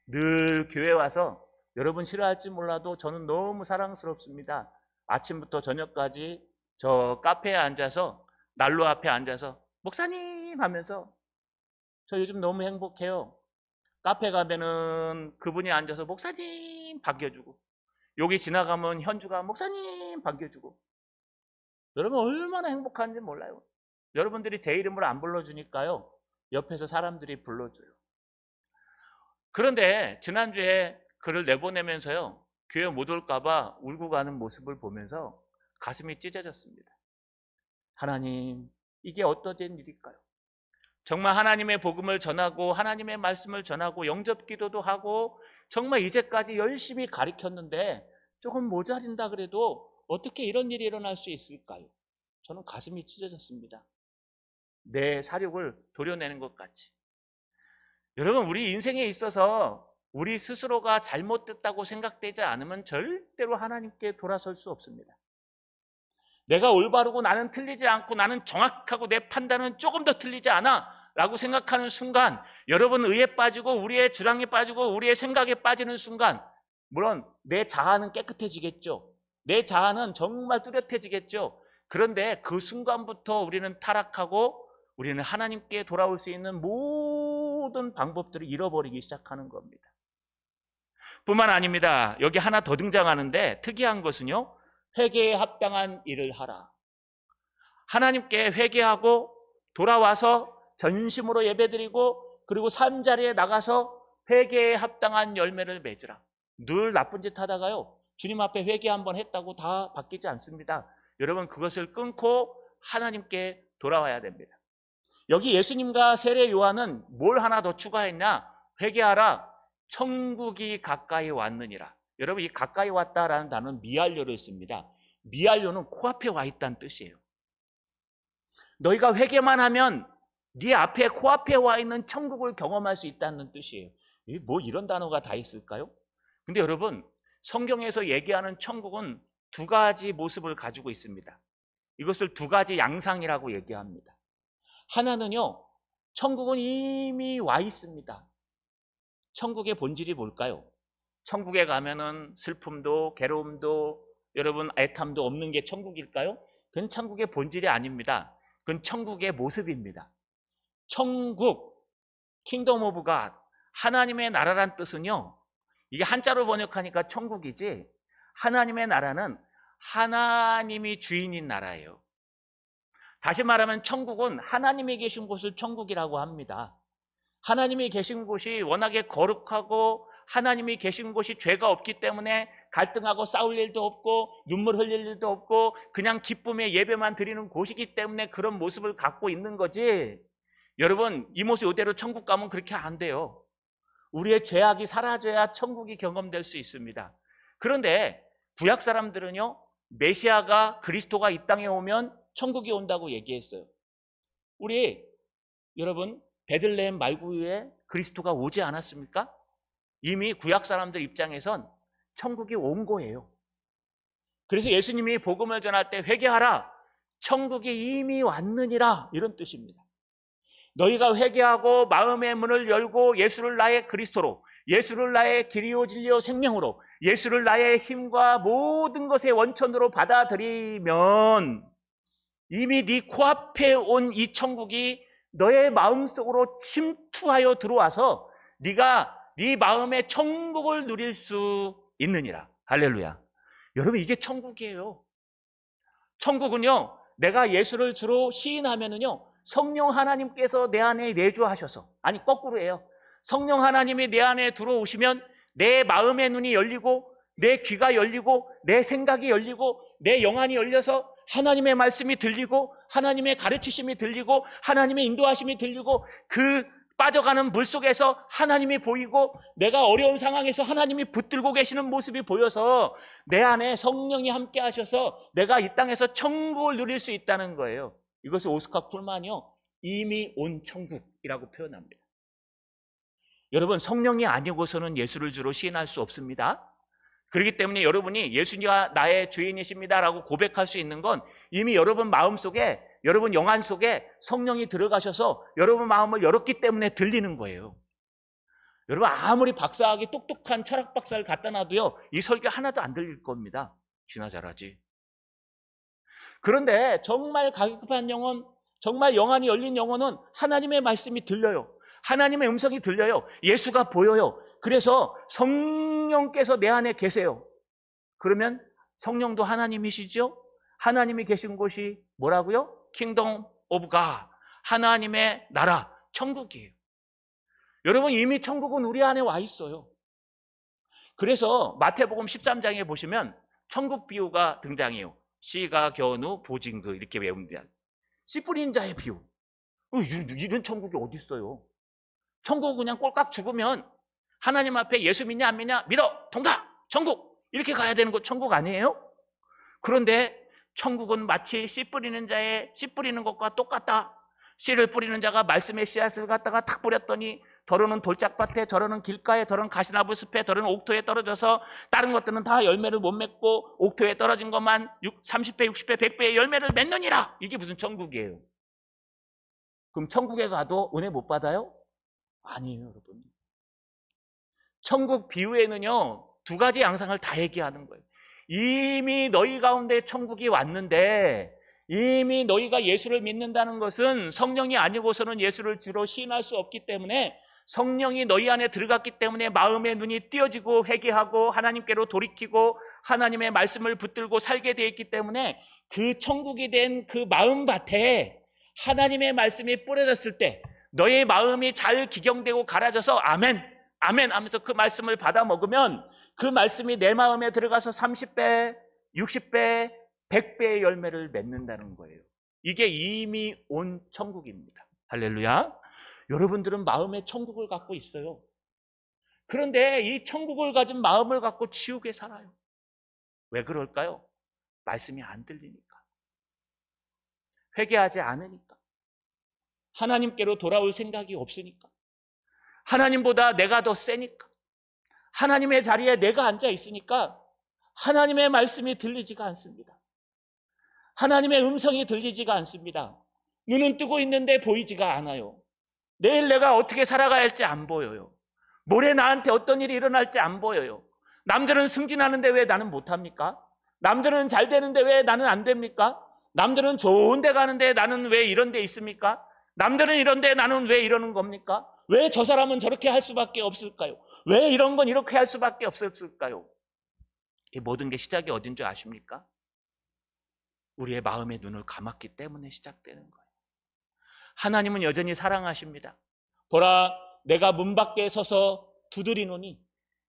늘 교회 와서 여러분 싫어할지 몰라도 저는 너무 사랑스럽습니다. 아침부터 저녁까지 저 카페에 앉아서 난로 앞에 앉아서 목사님 하면서 저 요즘 너무 행복해요. 카페 가면은 그분이 앉아서 목사님 반겨주고 여기 지나가면 현주가 목사님 반겨주고 여러분 얼마나 행복한지 몰라요. 여러분들이 제 이름을 안 불러주니까요. 옆에서 사람들이 불러줘요. 그런데 지난주에 글을 내보내면서요. 교회 못 올까 봐 울고 가는 모습을 보면서 가슴이 찢어졌습니다. 하나님, 이게 어떠된 일일까요? 정말 하나님의 복음을 전하고 하나님의 말씀을 전하고 영접기도도 하고 정말 이제까지 열심히 가르쳤는데 조금 모자린다 그래도 어떻게 이런 일이 일어날 수 있을까요? 저는 가슴이 찢어졌습니다. 내 사력을 도려내는 것 같이. 여러분 우리 인생에 있어서 우리 스스로가 잘못됐다고 생각되지 않으면 절대로 하나님께 돌아설 수 없습니다. 내가 올바르고 나는 틀리지 않고 나는 정확하고 내 판단은 조금 더 틀리지 않아 라고 생각하는 순간 여러분 의에 빠지고 우리의 주량에 빠지고 우리의 생각에 빠지는 순간 물론 내 자아는 깨끗해지겠죠. 내 자아는 정말 뚜렷해지겠죠. 그런데 그 순간부터 우리는 타락하고 우리는 하나님께 돌아올 수 있는 모든 방법들을 잃어버리기 시작하는 겁니다. 뿐만 아닙니다. 여기 하나 더 등장하는데 특이한 것은요. 회개에 합당한 일을 하라. 하나님께 회개하고 돌아와서 전심으로 예배드리고 그리고 삶자리에 나가서 회개에 합당한 열매를 맺으라. 늘 나쁜 짓 하다가요. 주님 앞에 회개 한번 했다고 다 바뀌지 않습니다. 여러분 그것을 끊고 하나님께 돌아와야 됩니다. 여기 예수님과 세례 요한은 뭘 하나 더 추가했냐? 회개하라. 천국이 가까이 왔느니라. 여러분 이 가까이 왔다라는 단어는 미알료를 씁니다. 미알료는 코앞에 와 있다는 뜻이에요. 너희가 회개만 하면 네 앞에 코앞에 와 있는 천국을 경험할 수 있다는 뜻이에요. 뭐 이런 단어가 다 있을까요? 근데 여러분 성경에서 얘기하는 천국은 두 가지 모습을 가지고 있습니다. 이것을 두 가지 양상이라고 얘기합니다. 하나는요, 천국은 이미 와 있습니다. 천국의 본질이 뭘까요? 천국에 가면은 슬픔도 괴로움도 여러분 애탐도 없는 게 천국일까요? 그건 천국의 본질이 아닙니다. 그건 천국의 모습입니다. 천국, 킹덤 오브 갓, 하나님의 나라란 뜻은요, 이게 한자로 번역하니까 천국이지, 하나님의 나라는 하나님이 주인인 나라예요. 다시 말하면 천국은 하나님이 계신 곳을 천국이라고 합니다. 하나님이 계신 곳이 워낙에 거룩하고 하나님이 계신 곳이 죄가 없기 때문에 갈등하고 싸울 일도 없고 눈물 흘릴 일도 없고 그냥 기쁨의 예배만 드리는 곳이기 때문에 그런 모습을 갖고 있는 거지, 여러분 이 모습 이대로 천국 가면 그렇게 안 돼요. 우리의 죄악이 사라져야 천국이 경험될 수 있습니다. 그런데 구약 사람들은요, 메시아가 그리스도가 이 땅에 오면 천국이 온다고 얘기했어요. 우리 여러분 베들레헴 말구유에 그리스도가 오지 않았습니까? 이미 구약 사람들 입장에선 천국이 온 거예요. 그래서 예수님이 복음을 전할 때 회개하라, 천국이 이미 왔느니라, 이런 뜻입니다. 너희가 회개하고 마음의 문을 열고 예수를 나의 그리스도로, 예수를 나의 길이요 진리요 생명으로, 예수를 나의 힘과 모든 것의 원천으로 받아들이면 이미 네 코앞에 온 이 천국이 너의 마음속으로 침투하여 들어와서 네가 네 마음의 천국을 누릴 수 있느니라. 할렐루야. 여러분 이게 천국이에요. 천국은요, 내가 예수를 주로 시인하면은요, 성령 하나님께서 내 안에 내주하셔서, 아니 거꾸로예요. 성령 하나님이 내 안에 들어오시면 내 마음의 눈이 열리고 내 귀가 열리고 내 생각이 열리고 내 영안이 열려서 하나님의 말씀이 들리고 하나님의 가르치심이 들리고 하나님의 인도하심이 들리고 그 빠져가는 물속에서 하나님이 보이고 내가 어려운 상황에서 하나님이 붙들고 계시는 모습이 보여서 내 안에 성령이 함께 하셔서 내가 이 땅에서 천국을 누릴 수 있다는 거예요. 이것을 오스카 쿨만이요, 이미 온 천국이라고 표현합니다. 여러분 성령이 아니고서는 예수를 주로 시인할 수 없습니다. 그렇기 때문에 여러분이 예수님이 나의 주인이십니다 라고 고백할 수 있는 건 이미 여러분 마음속에, 여러분 영안 속에 성령이 들어가셔서 여러분 마음을 열었기 때문에 들리는 거예요. 여러분 아무리 박사학위 똑똑한 철학 박사를 갖다 놔도요, 이 설교 하나도 안 들릴 겁니다. 지나 잘하지. 그런데 정말 가급한 영혼, 정말 영안이 열린 영혼은 하나님의 말씀이 들려요. 하나님의 음성이 들려요. 예수가 보여요. 그래서 성령께서 내 안에 계세요. 그러면 성령도 하나님이시죠? 하나님이 계신 곳이 뭐라고요? 킹덤 오브 갓, 하나님의 나라, 천국이에요. 여러분 이미 천국은 우리 안에 와 있어요. 그래서 마태복음 13장에 보시면 천국 비유가 등장해요. 씨가 겨누 보진그 이렇게 외웁니다. 씨 뿌린 자의 비유. 이런 천국이 어디 있어요? 천국은 그냥 꼴깍 죽으면 하나님 앞에 예수 믿냐 안 믿냐, 믿어 통과 천국, 이렇게 가야 되는 거 천국 아니에요? 그런데 천국은 마치 씨 뿌리는 자의 씨 뿌리는 것과 똑같다. 씨를 뿌리는 자가 말씀의 씨앗을 갖다가 탁 뿌렸더니 더러는 돌짝밭에, 더러는 길가에, 더러는 가시나무 숲에, 더러는 옥토에 떨어져서 다른 것들은 다 열매를 못 맺고 옥토에 떨어진 것만 30배, 60배, 100배의 열매를 맺느니라. 이게 무슨 천국이에요? 그럼 천국에 가도 은혜 못 받아요? 아니에요, 여러분. 천국 비유에는요, 두 가지 양상을 다 얘기하는 거예요. 이미 너희 가운데 천국이 왔는데, 이미 너희가 예수를 믿는다는 것은 성령이 아니고서는 예수를 주로 시인할 수 없기 때문에 성령이 너희 안에 들어갔기 때문에 마음의 눈이 띄어지고 회개하고 하나님께로 돌이키고 하나님의 말씀을 붙들고 살게 되어 있기 때문에 그 천국이 된 그 마음밭에 하나님의 말씀이 뿌려졌을 때 너의 마음이 잘 기경되고 갈아져서 아멘, 아멘 하면서 그 말씀을 받아 먹으면 그 말씀이 내 마음에 들어가서 30배, 60배, 100배의 열매를 맺는다는 거예요. 이게 이미 온 천국입니다. 할렐루야. 여러분들은 마음의 천국을 갖고 있어요. 그런데 이 천국을 가진 마음을 갖고 지옥에 살아요. 왜 그럴까요? 말씀이 안 들리니까. 회개하지 않으니까. 하나님께로 돌아올 생각이 없으니까. 하나님보다 내가 더 세니까. 하나님의 자리에 내가 앉아 있으니까 하나님의 말씀이 들리지가 않습니다. 하나님의 음성이 들리지가 않습니다. 눈은 뜨고 있는데 보이지가 않아요. 내일 내가 어떻게 살아가야 할지 안 보여요. 모레 나한테 어떤 일이 일어날지 안 보여요. 남들은 승진하는데 왜 나는 못합니까? 남들은 잘 되는데 왜 나는 안 됩니까? 남들은 좋은 데 가는데 나는 왜 이런 데 있습니까? 남들은 이런데 나는 왜 이러는 겁니까? 왜 저 사람은 저렇게 할 수밖에 없을까요? 왜 이런 건 이렇게 할 수밖에 없었을까요? 이 모든 게 시작이 어딘 줄 아십니까? 우리의 마음의 눈을 감았기 때문에 시작되는 거예요. 하나님은 여전히 사랑하십니다. 보라, 내가 문 밖에 서서 두드리노니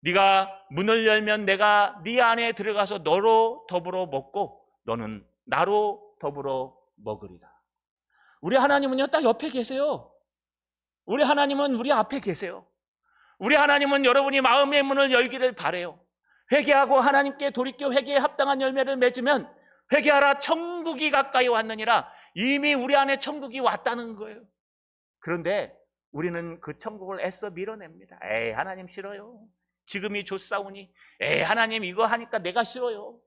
네가 문을 열면 내가 네 안에 들어가서 너로 더불어 먹고 너는 나로 더불어 먹으리라. 우리 하나님은요, 딱 옆에 계세요. 우리 하나님은 우리 앞에 계세요. 우리 하나님은 여러분이 마음의 문을 열기를 바라요. 회개하고 하나님께 돌이켜 회개에 합당한 열매를 맺으면 회개하라, 천국이 가까이 왔느니라. 이미 우리 안에 천국이 왔다는 거예요. 그런데 우리는 그 천국을 애써 밀어냅니다. 에이, 하나님 싫어요. 지금이 좋사오니. 에이, 하나님 이거 하니까 내가 싫어요.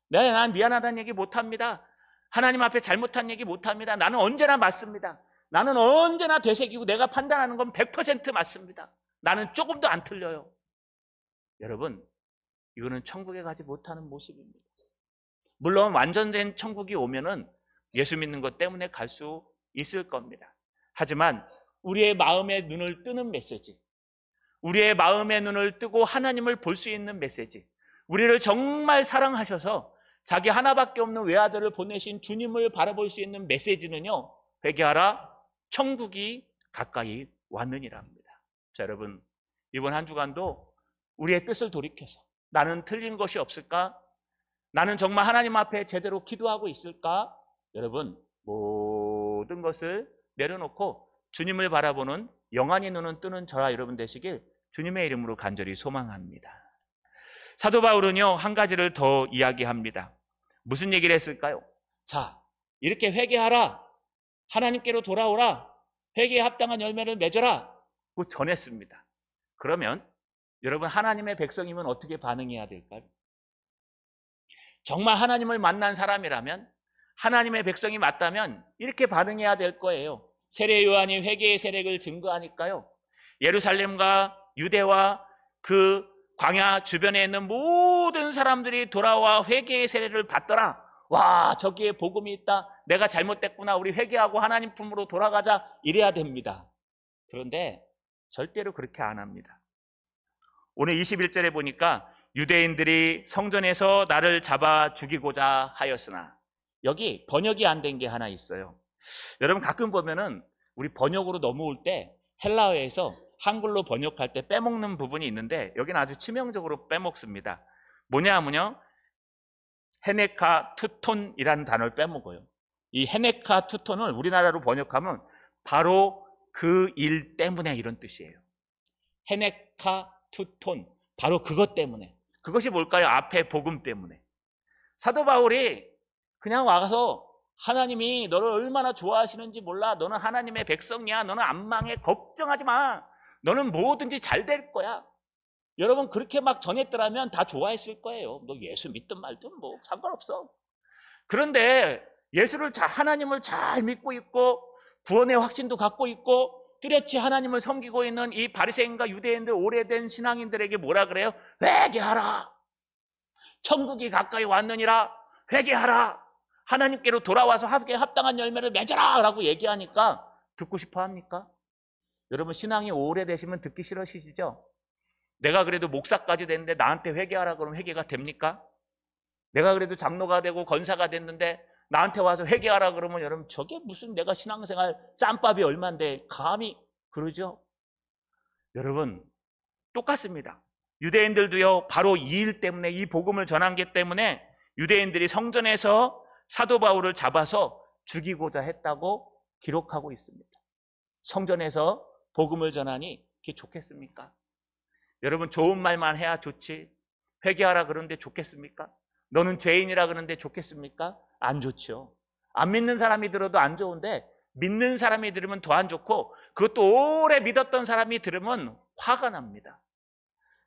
난 미안하다는 얘기 못합니다. 하나님 앞에 잘못한 얘기 못합니다. 나는 언제나 맞습니다. 나는 언제나 되새기고 내가 판단하는 건 100% 맞습니다. 나는 조금도 안 틀려요. 여러분, 이거는 천국에 가지 못하는 모습입니다. 물론 완전된 천국이 오면은 예수 믿는 것 때문에 갈 수 있을 겁니다. 하지만 우리의 마음의 눈을 뜨는 메시지, 우리의 마음의 눈을 뜨고 하나님을 볼 수 있는 메시지, 우리를 정말 사랑하셔서 자기 하나밖에 없는 외아들을 보내신 주님을 바라볼 수 있는 메시지는요, 회개하라, 천국이 가까이 왔느니랍니다. 자, 여러분, 이번 한 주간도 우리의 뜻을 돌이켜서 나는 틀린 것이 없을까? 나는 정말 하나님 앞에 제대로 기도하고 있을까? 여러분, 모든 것을 내려놓고 주님을 바라보는 영안의 눈은 뜨는 저와 여러분 되시길 주님의 이름으로 간절히 소망합니다. 사도 바울은요, 한 가지를 더 이야기합니다. 무슨 얘기를 했을까요? 자, 이렇게 회개하라, 하나님께로 돌아오라, 회개에 합당한 열매를 맺어라 고 전했습니다. 그러면 여러분, 하나님의 백성이면 어떻게 반응해야 될까요? 정말 하나님을 만난 사람이라면, 하나님의 백성이 맞다면 이렇게 반응해야 될 거예요. 세례 요한이 회개의 세례를 증거하니까요, 예루살렘과 유대와 그 광야 주변에 있는 모든 사람들이 돌아와 회개의 세례를 받더라. 와, 저기에 복음이 있다. 내가 잘못됐구나. 우리 회개하고 하나님 품으로 돌아가자. 이래야 됩니다. 그런데 절대로 그렇게 안 합니다. 오늘 21절에 보니까 유대인들이 성전에서 나를 잡아 죽이고자 하였으나, 여기 번역이 안 된 게 하나 있어요. 여러분, 가끔 보면은 우리 번역으로 넘어올 때 헬라어에서 한글로 번역할 때 빼먹는 부분이 있는데, 여기는 아주 치명적으로 빼먹습니다. 뭐냐면요, 헤네카 투톤이라는 단어를 빼먹어요. 이 헤네카 투톤을 우리나라로 번역하면 바로 그 일 때문에 이런 뜻이에요. 헤네카 투톤, 바로 그것 때문에. 그것이 뭘까요? 앞에 복음 때문에. 사도 바울이 그냥 와서 하나님이 너를 얼마나 좋아하시는지 몰라. 너는 하나님의 백성이야. 너는 안 망해. 걱정하지 마. 너는 뭐든지 잘 될 거야. 여러분, 그렇게 막 전했더라면 다 좋아했을 거예요. 너 예수 믿든 말든 뭐 상관없어. 그런데 예수를 하나님을 잘 믿고 있고 구원의 확신도 갖고 있고 뚜렷이 하나님을 섬기고 있는 이 바리새인과 유대인들, 오래된 신앙인들에게 뭐라 그래요? 회개하라. 천국이 가까이 왔느니라. 회개하라. 하나님께로 돌아와서 회개에 합당한 열매를 맺어라 라고 얘기하니까 듣고 싶어 합니까? 여러분, 신앙이 오래되시면 듣기 싫으시죠? 내가 그래도 목사까지 됐는데 나한테 회개하라 그러면 회개가 됩니까? 내가 그래도 장로가 되고 권사가 됐는데 나한테 와서 회개하라 그러면 여러분, 저게 무슨, 내가 신앙생활 짬밥이 얼만데 감히 그러죠? 여러분, 똑같습니다. 유대인들도요, 바로 이 일 때문에, 이 복음을 전한 게 때문에 유대인들이 성전에서 사도 바울을 잡아서 죽이고자 했다고 기록하고 있습니다. 성전에서 복음을 전하니 그게 좋겠습니까? 여러분, 좋은 말만 해야 좋지, 회개하라 그러는데 좋겠습니까? 너는 죄인이라 그러는데 좋겠습니까? 안 좋죠. 안 믿는 사람이 들어도 안 좋은데 믿는 사람이 들으면 더 안 좋고, 그것도 오래 믿었던 사람이 들으면 화가 납니다.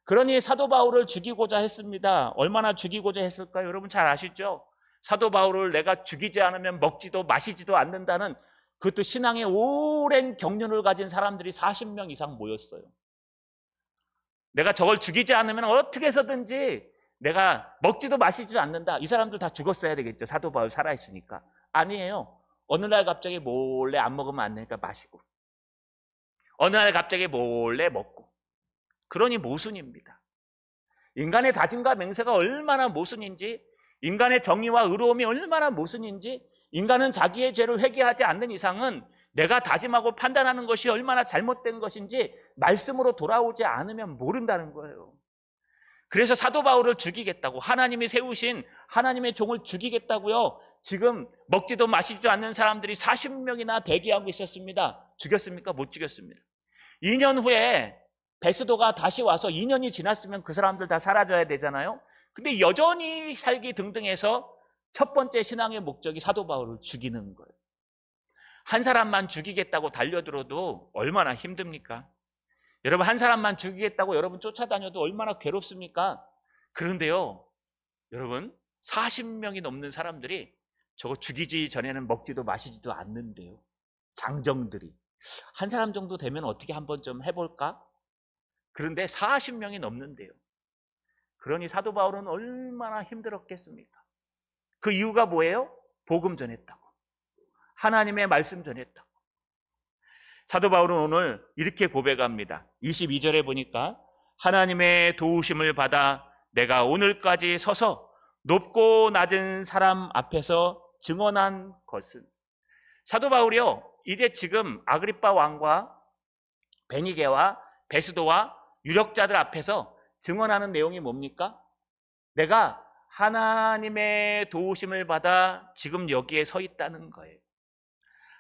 그러니 사도 바울을 죽이고자 했습니다. 얼마나 죽이고자 했을까요? 여러분 잘 아시죠? 사도 바울을 내가 죽이지 않으면 먹지도 마시지도 않는다는, 그것도 신앙의 오랜 경륜을 가진 사람들이 40명 이상 모였어요. 내가 저걸 죽이지 않으면 어떻게 해서든지 내가 먹지도 마시지도 않는다. 이 사람들 다 죽었어야 되겠죠. 사도 바울 살아있으니까. 아니에요. 어느 날 갑자기 몰래 안 먹으면 안 되니까 마시고, 어느 날 갑자기 몰래 먹고. 그러니 모순입니다. 인간의 다짐과 맹세가 얼마나 모순인지, 인간의 정의와 의로움이 얼마나 모순인지, 인간은 자기의 죄를 회개하지 않는 이상은 내가 다짐하고 판단하는 것이 얼마나 잘못된 것인지 말씀으로 돌아오지 않으면 모른다는 거예요. 그래서 사도 바울을 죽이겠다고, 하나님이 세우신 하나님의 종을 죽이겠다고요. 지금 먹지도 마시지도 않는 사람들이 40명이나 대기하고 있었습니다. 죽였습니까? 못 죽였습니다. 2년 후에 베스도가 다시 와서, 2년이 지났으면 그 사람들 다 사라져야 되잖아요. 근데 여전히 살기 등등해서 첫 번째 신앙의 목적이 사도 바울을 죽이는 거예요. 한 사람만 죽이겠다고 달려들어도 얼마나 힘듭니까? 여러분, 한 사람만 죽이겠다고 여러분 쫓아다녀도 얼마나 괴롭습니까? 그런데요, 여러분, 40명이 넘는 사람들이 저거 죽이지 전에는 먹지도 마시지도 않는데요. 장정들이. 한 사람 정도 되면 어떻게 한번 좀 해볼까? 그런데 40명이 넘는데요. 그러니 사도 바울은 얼마나 힘들었겠습니까? 그 이유가 뭐예요? 복음 전했다고, 하나님의 말씀 전했다고. 사도 바울은 오늘 이렇게 고백합니다. 22절에 보니까 하나님의 도우심을 받아 내가 오늘까지 서서 높고 낮은 사람 앞에서 증언한 것은. 사도 바울이요, 이제 지금 아그리빠 왕과 베니게와 베스도와 유력자들 앞에서 증언하는 내용이 뭡니까? 내가 하나님의 도우심을 받아 지금 여기에 서 있다는 거예요.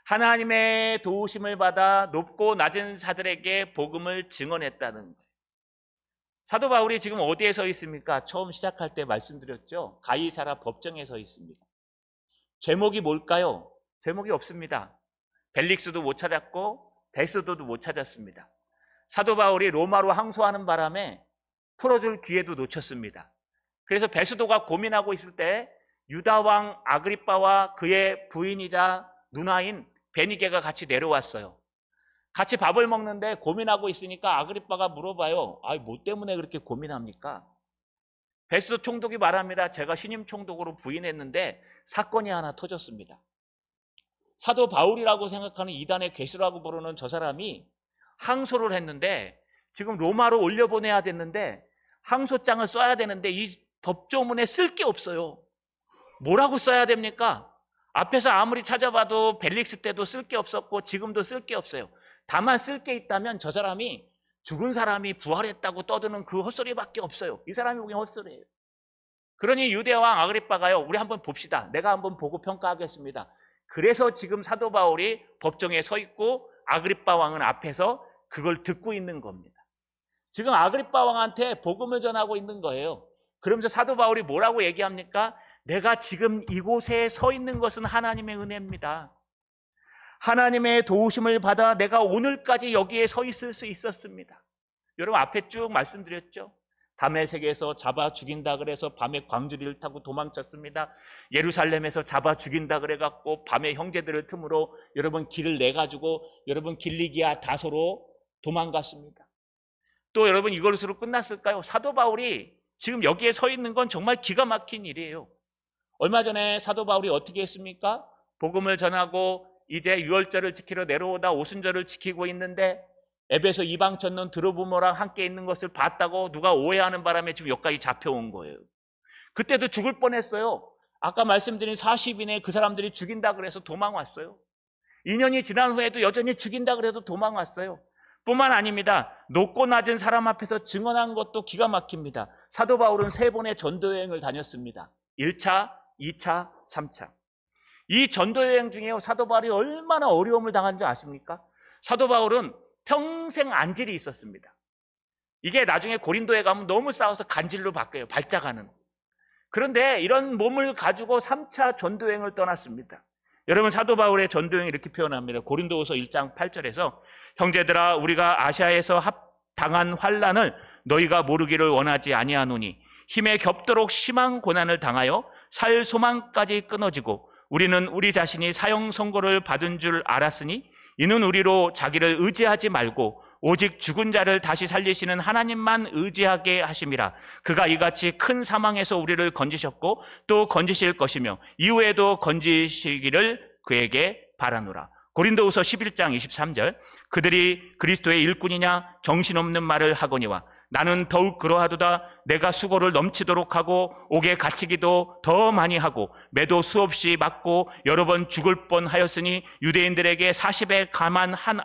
하나님의 도우심을 받아 높고 낮은 자들에게 복음을 증언했다는 거예요. 사도 바울이 지금 어디에 서 있습니까? 처음 시작할 때 말씀드렸죠. 가이사랴 법정에 서 있습니다. 제목이 뭘까요? 제목이 없습니다. 벨릭스도 못 찾았고 베스도도 못 찾았습니다. 사도 바울이 로마로 항소하는 바람에 풀어줄 기회도 놓쳤습니다. 그래서 베스도가 고민하고 있을 때 유다 왕 아그리빠와 그의 부인이자 누나인 베니게가 같이 내려왔어요. 같이 밥을 먹는데 고민하고 있으니까 아그리빠가 물어봐요. 뭐 때문에 그렇게 고민합니까? 베스도 총독이 말합니다. 제가 신임 총독으로 부임했는데 사건이 하나 터졌습니다. 사도 바울이라고 생각하는 이단의 괴수라고 부르는 저 사람이 항소를 했는데, 지금 로마로 올려보내야 됐는데 항소장을 써야 되는데 이 법조문에 쓸 게 없어요. 뭐라고 써야 됩니까? 앞에서 아무리 찾아봐도 벨릭스 때도 쓸 게 없었고 지금도 쓸 게 없어요. 다만 쓸 게 있다면 저 사람이 죽은 사람이 부활했다고 떠드는 그 헛소리밖에 없어요. 이 사람이 보기엔 헛소리예요. 그러니 유대왕 아그리빠가요, 우리 한번 봅시다. 내가 한번 보고 평가하겠습니다. 그래서 지금 사도 바울이 법정에 서 있고 아그리빠 왕은 앞에서 그걸 듣고 있는 겁니다. 지금 아그리빠 왕한테 복음을 전하고 있는 거예요. 그러면서 사도 바울이 뭐라고 얘기합니까? 내가 지금 이곳에 서 있는 것은 하나님의 은혜입니다. 하나님의 도우심을 받아 내가 오늘까지 여기에 서 있을 수 있었습니다. 여러분, 앞에 쭉 말씀드렸죠. 다메섹에서 잡아 죽인다 그래서 밤에 광주리를 타고 도망쳤습니다. 예루살렘에서 잡아 죽인다 그래갖고 밤에 형제들을 틈으로 여러분 길을 내가지고 여러분 길리기아 다소로 도망갔습니다. 또 여러분, 이것으로 끝났을까요? 사도 바울이 지금 여기에 서 있는 건 정말 기가 막힌 일이에요. 얼마 전에 사도 바울이 어떻게 했습니까? 복음을 전하고 이제 유월절을 지키러 내려오다 오순절을 지키고 있는데 에베소 이방 천론 드로부모랑 함께 있는 것을 봤다고 누가 오해하는 바람에 지금 여기까지 잡혀온 거예요. 그때도 죽을 뻔했어요. 아까 말씀드린 40인의 그 사람들이 죽인다 그래서 도망왔어요. 2년이 지난 후에도 여전히 죽인다 그래서 도망왔어요. 뿐만 아닙니다. 높고 낮은 사람 앞에서 증언한 것도 기가 막힙니다. 사도 바울은 3번의 전도여행을 다녔습니다. 1차, 2차, 3차. 이 전도여행 중에 사도 바울이 얼마나 어려움을 당한지 아십니까? 사도 바울은 평생 안질이 있었습니다. 이게 나중에 고린도에 가면 너무 싸워서 간질로 바뀌어요. 발작하는. 그런데 이런 몸을 가지고 3차 전도여행을 떠났습니다. 여러분, 사도 바울의 전도여행을 이렇게 표현합니다. 고린도후서 1장 8절에서 형제들아, 우리가 아시아에서 당한 환난을 너희가 모르기를 원하지 아니하노니 힘에 겹도록 심한 고난을 당하여 살 소망까지 끊어지고 우리는 우리 자신이 사형 선고를 받은 줄 알았으니 이는 우리로 자기를 의지하지 말고 오직 죽은 자를 다시 살리시는 하나님만 의지하게 하심이라. 그가 이같이 큰 사망에서 우리를 건지셨고 또 건지실 것이며 이후에도 건지시기를 그에게 바라노라. 고린도후서 11장 23절. 그들이 그리스도의 일꾼이냐 정신없는 말을 하거니와 나는 더욱 그러하도다. 내가 수고를 넘치도록 하고 옥에 갇히기도 더 많이 하고 매도 수없이 맞고 여러 번 죽을 뻔하였으니 유대인들에게 40에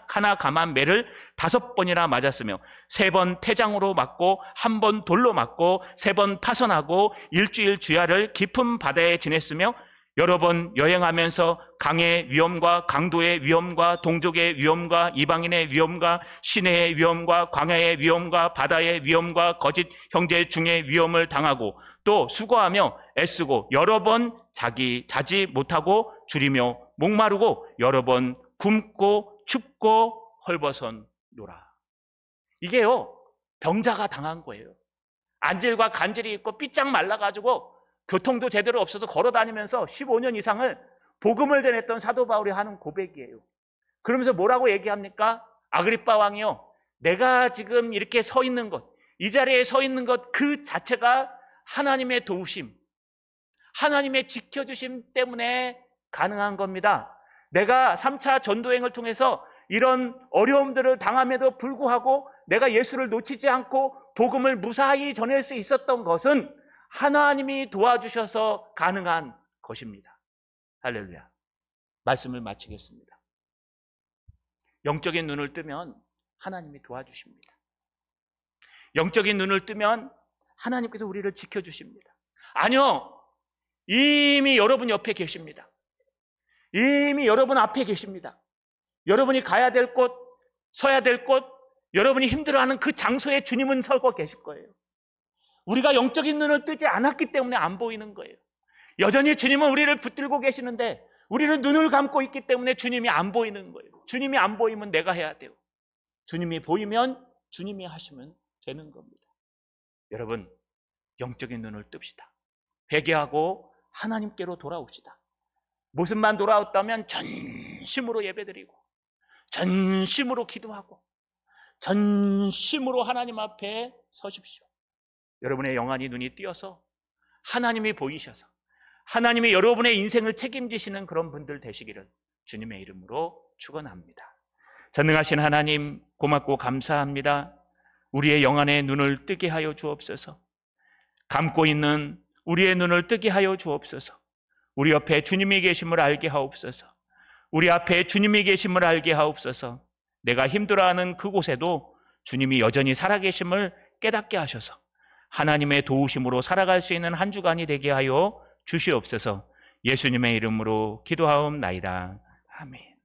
하나 감한 매를 5번이나 맞았으며 3번 태장으로 맞고 1번 돌로 맞고 3번 파선하고 일주일 주야를 깊은 바다에 지냈으며 여러 번 여행하면서 강의 위험과 강도의 위험과 동족의 위험과 이방인의 위험과 시내의 위험과 광야의 위험과 바다의 위험과 거짓 형제 중의 위험을 당하고 또 수고하며 애쓰고 여러 번 자지 못하고 줄이며 목마르고 여러 번 굶고 춥고 헐벗어노라. 이게요, 병자가 당한 거예요. 안질과 간질이 있고 삐짝 말라가지고 교통도 제대로 없어서 걸어다니면서 15년 이상을 복음을 전했던 사도 바울이 하는 고백이에요. 그러면서 뭐라고 얘기합니까? 아그리빠 왕이요, 내가 지금 이렇게 서 있는 것, 이 자리에 서 있는 것 그 자체가 하나님의 도우심, 하나님의 지켜주심 때문에 가능한 겁니다. 내가 3차 전도행을 통해서 이런 어려움들을 당함에도 불구하고 내가 예수를 놓치지 않고 복음을 무사히 전할 수 있었던 것은 하나님이 도와주셔서 가능한 것입니다. 할렐루야. 말씀을 마치겠습니다. 영적인 눈을 뜨면 하나님이 도와주십니다. 영적인 눈을 뜨면 하나님께서 우리를 지켜주십니다. 아니요, 이미 여러분 옆에 계십니다. 이미 여러분 앞에 계십니다. 여러분이 가야 될 곳, 서야 될 곳, 여러분이 힘들어하는 그 장소에 주님은 서고 계실 거예요. 우리가 영적인 눈을 뜨지 않았기 때문에 안 보이는 거예요. 여전히 주님은 우리를 붙들고 계시는데 우리는 눈을 감고 있기 때문에 주님이 안 보이는 거예요. 주님이 안 보이면 내가 해야 돼요. 주님이 보이면 주님이 하시면 되는 겁니다. 여러분, 영적인 눈을 뜹시다. 회개하고 하나님께로 돌아옵시다. 모습만 돌아왔다면 전심으로 예배드리고 전심으로 기도하고 전심으로 하나님 앞에 서십시오. 여러분의 영안이 눈이 띄어서 하나님이 보이셔서 하나님이 여러분의 인생을 책임지시는 그런 분들 되시기를 주님의 이름으로 축원합니다. 전능하신 하나님, 고맙고 감사합니다. 우리의 영안의 눈을 뜨게 하여 주옵소서. 감고 있는 우리의 눈을 뜨게 하여 주옵소서. 우리 옆에 주님이 계심을 알게 하옵소서. 우리 앞에 주님이 계심을 알게 하옵소서. 내가 힘들어하는 그곳에도 주님이 여전히 살아계심을 깨닫게 하셔서 하나님의 도우심으로 살아갈 수 있는 한 주간이 되게 하여 주시옵소서. 예수님의 이름으로 기도하옵나이다. 아멘.